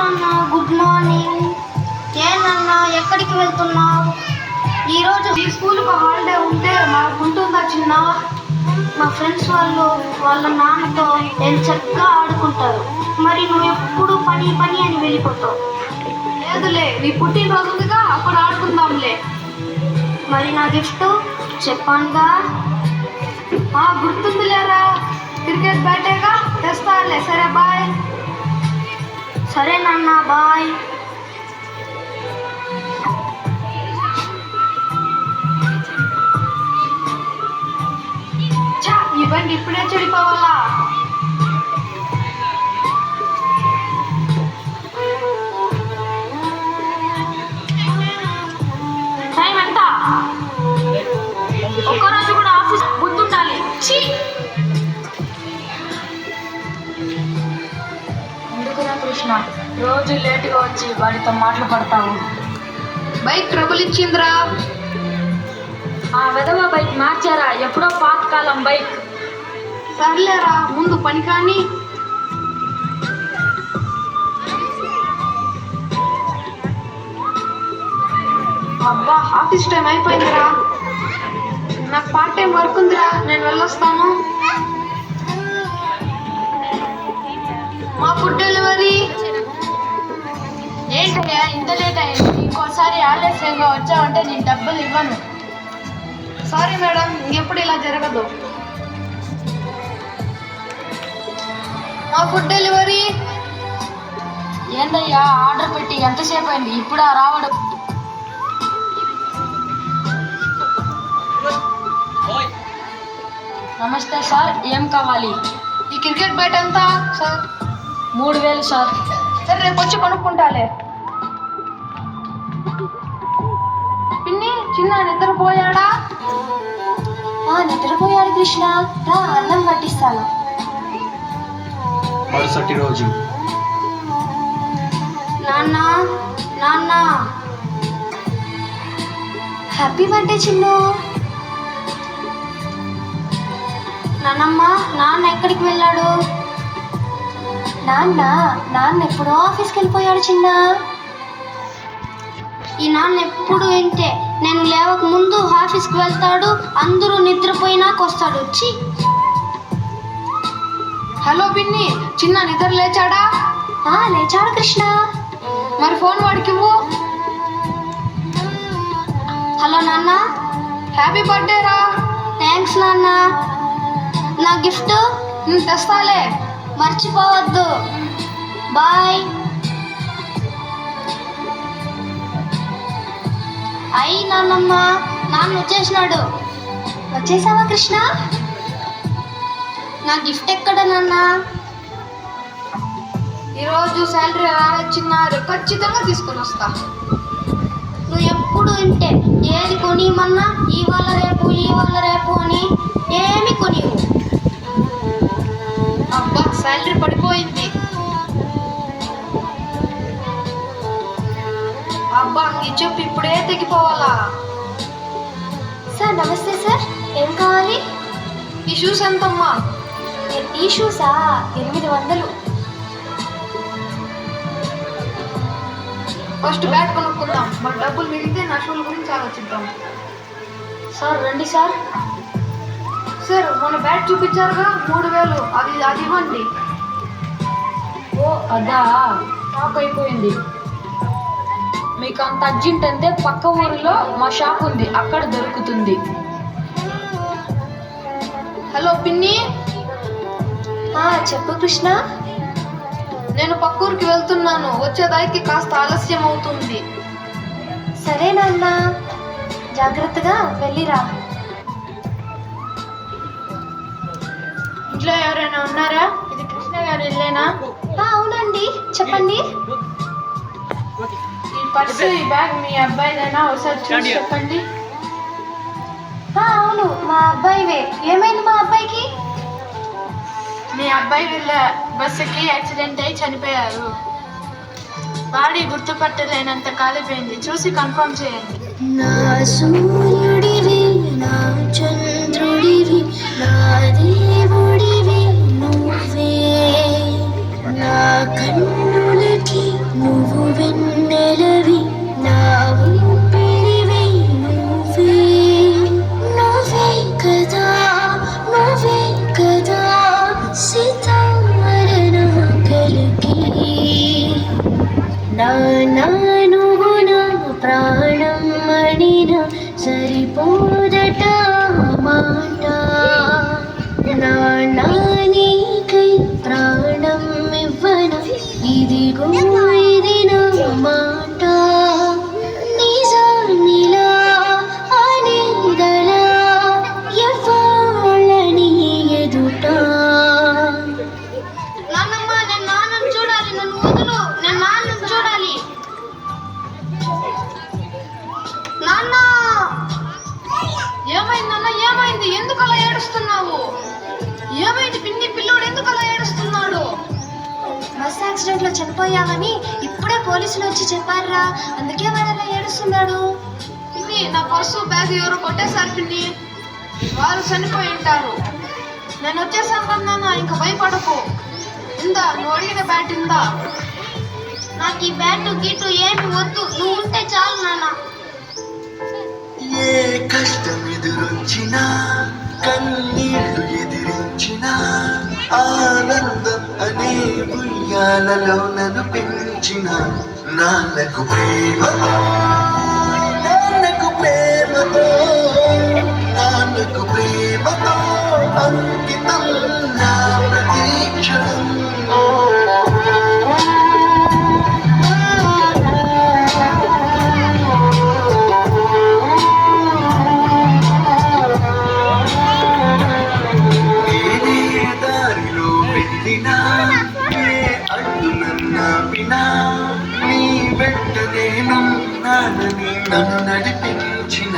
నాన్న, good morning. నాన్న, ఎక్కడికి వెళ్తున్నావు? ఈరోజు ఈ స్కూల్కి హాలిడే ఉంటే మాకు ఉంటుందా చిన్న? మా ఫ్రెండ్స్ వాళ్ళ నాన్నతో నేను చక్కగా ఆడుకుంటారు. మరి నువ్వు ఎప్పుడు పని పని అని వెళ్ళిపోతావు. లేదులే, నీ పుట్టినరోజు ఉందిగా, అప్పుడు ఆడుకుందాంలే. మరి నా గిఫ్ట్ చెప్పానుగా. గుర్తుంది లేరా, క్రికెట్ బ్యాటేగా, తెస్తాలే. సరే బాయ్. సరే నాన్న, బాయ్. ఈ బండి ఇప్పుడే చెడిపోవాలా? టైం ఎంత? ఒక్కరోజు కూడా ఆఫీస్ బుద్ధుండాలి. ఎందుకురా కృష్ణ రోజు లేటుగా వచ్చి వాడితో మాటలు పడతావు? బైక్ ట్రబుల్ ఇచ్చిందిరా. ఆ విధవ బైక్ మార్చారా? ఎప్పుడో పాతకాలం బైక్. సర్లేరా, ముందు పని కానీ. అబ్బా, ఆఫీస్ టైం అయిపోయిందిరా. నాకు పార్ట్ టైం వర్క్ ఉందిరా, నేను వెళ్ళొస్తాను. మా ఫుడ్ డెలివరీ. ఏంటయ్యా ఇంత లేట్ అయింది? ఇంకోసారి ఆలస్యంగా వచ్చావంటే నేను డబ్బులు ఇవ్వను. సారీ మేడం, ఇంకెప్పుడు ఇలా జరగదు. మా ఫుడ్ డెలివరీ. ఏందయ్యా ఆర్డర్ పెట్టి ఎంతసేపు అయింది, ఇప్పుడా రావడం? నమస్తే సార్, ఏం కావాలి? ఈ క్రికెట్ బ్యాట్ ఎంత సార్? 3000 సార్. సరే, రేపు వచ్చి కొనుక్కుంటాలే. పిన్ని, చిన్న నిద్రపోయాడా? నిద్రపోయాడు కృష్ణ. రా, అన్నం పట్టిస్తాను. మరుసటి రోజు. నాన్న, నాన్న, హ్యాపీ బర్త్డే చిన్ను. నాన్నమ్మ, నాన్న ఎక్కడికి వెళ్ళాడు? నాన్న ఎప్పుడో ఆఫీస్కి వెళ్ళిపోయాడు చిన్న. ఈ నాన్న ఎప్పుడు వింటే నేను లేవక ముందు ఆఫీస్కి వెళ్తాడు, అందరూ నిద్రపోయినాక వస్తాడు. వచ్చి హలో పిన్ని, చిన్న నిద్ర లేచాడా? లేచాడు కృష్ణ. మరి ఫోన్ వాడికి ఇవ్వు. హలో నాన్న. హ్యాపీ బర్త్డే రా. థ్యాంక్స్ నాన్న. నా గిఫ్ట్ తెస్తాలే, మర్చిపోవద్దు. బాయ్. అయ్యి నాన్నమ్మ, నాన్న వచ్చేసినాడు. వచ్చేసావా కృష్ణ? నా గిఫ్ట్ ఎక్కడ నాన్న? ఈరోజు శాలరీ రావచ్చిన్నారు, ఖచ్చితంగా తీసుకొని వస్తా. నువ్వు ఎప్పుడు వింటే ఏది కొనియమన్నా ఇవాళ రేపు అని ఏమి కొనివు. అబ్బా, శాలరీ పడిపోయింది. అబ్బా, ఈ చెప్పు ఇప్పుడే తెగిపోవాలా? సార్ నమస్తే సార్, ఏం కావాలి? ఈ షూస్ ఎంతమ్మా? ఈ షూసా? 800. ఫస్ట్ బ్యాగ్ కొనుక్కుందాం, మరి డబ్బులు మిగిలితే నా షూల గురించి ఆలోచిద్దాం. సార్ రండి సార్. సార్, మన బ్యాగ్ చూపించారుగా 3000, అది ఇవ్వండి. ఓ అదా, షాప్ అయిపోయింది. మీకు అంత అర్జెంట్ అంటే పక్క ఊరిలో మా షాప్ ఉంది, అక్కడ దొరుకుతుంది. హలో పిన్ని. చెప్పు కృష్ణ. నేను పక్కూరికి వెళ్తున్నాను, వచ్చేదానికి కాస్త ఆలస్యం అవుతుంది. సరే నాన్న, జాగ్రత్తగా వెళ్ళిరా. ఇంట్లో ఎవరైనా ఉన్నారా? ఇది కృష్ణ గారి ఇల్లేనా? అవునండి, చెప్పండి. ఈ పర్సు, ఈ బ్యాగ్ మీ అబ్బాయిదేనా? ఒకసారి చూసి చెప్పండి. అవును, మా అబ్బాయివే. ఏమైంది మా అబ్బాయికి? మీ అబ్బాయి వీళ్ళ బస్సుకి యాక్సిడెంట్ అయి చనిపోయారు. బాడీ గుర్తుపట్టలేనంత కాలిపోయింది, చూసి కన్ఫర్మ్ చేయండి. నా సూర్యుడివి, నా చంద్రుడివి, నా దేవుడివి నువ్వే. నా కన్నులకి నాన్న నువ్వు నా ప్రాణం అడిన సరిపోదట మాట నాన్న నీకై ప్రాణం ఇవ్వన ఇదిగో ఇది నా మాట నిజానిలా అనేదలా ఎవ్వాళ్ళని ఎదుట నాన్నమ్మ నేను నాన్నను చూడాలి నన్ను వదులు నేను నాన్నను చూడాలి నాన్న ఏమైందన్న ఏమైంది ఎందుకు అలా ఏడుస్తున్నావు ఏమైంది పిల్లోడు ఎందుకు అలా ఏడుస్తున్నాడు బస్ యాక్సిడెంట్ లో చనిపోయామని ఇప్పుడే పోలీసులు వచ్చి చెప్పారా అందుకే వాడు అలా ఏడుస్తున్నాడు పిన్ని నా పర్సు బ్యాగ్ ఎవరో కొట్టేశారు పిన్ని వాళ్ళు చనిపోయి ఉంటారు నేను వచ్చేసాను కదా నాన్న ఇంకా భయపడకు ఇందా నువ్వు అడిగిన బ్యాట్ ఇందా నాకు ఈ బ్యాటు గీటు ఏమి వద్దు నువ్వు ఉంటే చాలు నాన్న ఏ కష్టం ఎదురొచ్చినా కన్నీళ్లు ఎదిరించినా ఆనందం అనే ఉయ్యాలలో నన్ను పెంచిన నాన్నకు ప్రేమతో నాన్నకు ప్రేమతో నాన్నకు ప్రేమతో అంకితం నా ప్రతీక్షణం నన్ను నడిపించిన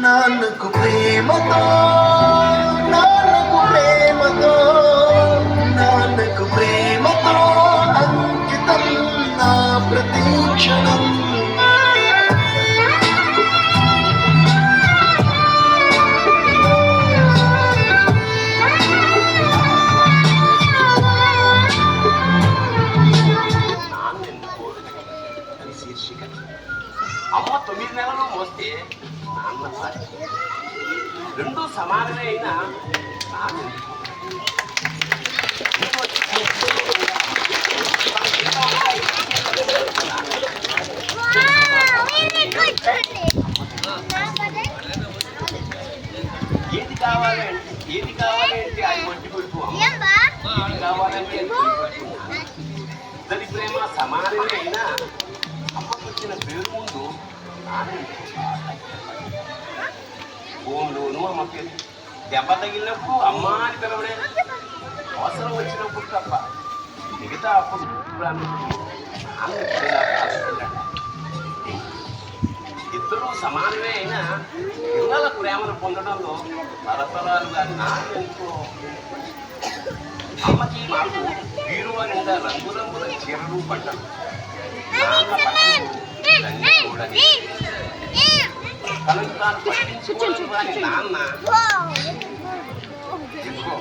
నాన్నకు ప్రేమతో నాన్నకు ప్రేమతో నాన్నకు ప్రేమతో అంకితం నా ప్రతీక్షణం అమ్మ 9 నెలలు మోస్తే నాన్న సాక్షి రెండు సమానమే అయినా నాన్న ఏది కావాలంటే అది మట్టి కొడుకు ఏది కావాలంటే ఇద్దరి ప్రేమ సమానమే అయినా అమ్మకు వచ్చిన పేరు ముందు భూమిలోను అమ్మ పేరు దెబ్బ తగిలినప్పుడు అమ్మ అని పిలవడే అవసరం వచ్చినప్పుడు తప్ప మిగతా అప్పుడు ఇద్దరు సమానమే అయినా పిల్లల ప్రేమను పొందడంలో తరతరాలుగా నాన్నెంతో అమ్మకి మాకు వీరువ నిండా రంగురంగుల చీరలు పడ్డారు తనకు తాను పట్టించుకోవడం వారి నాన్న ఇదిగో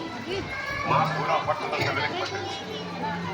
మా కూడా పట్టడం పట్టింది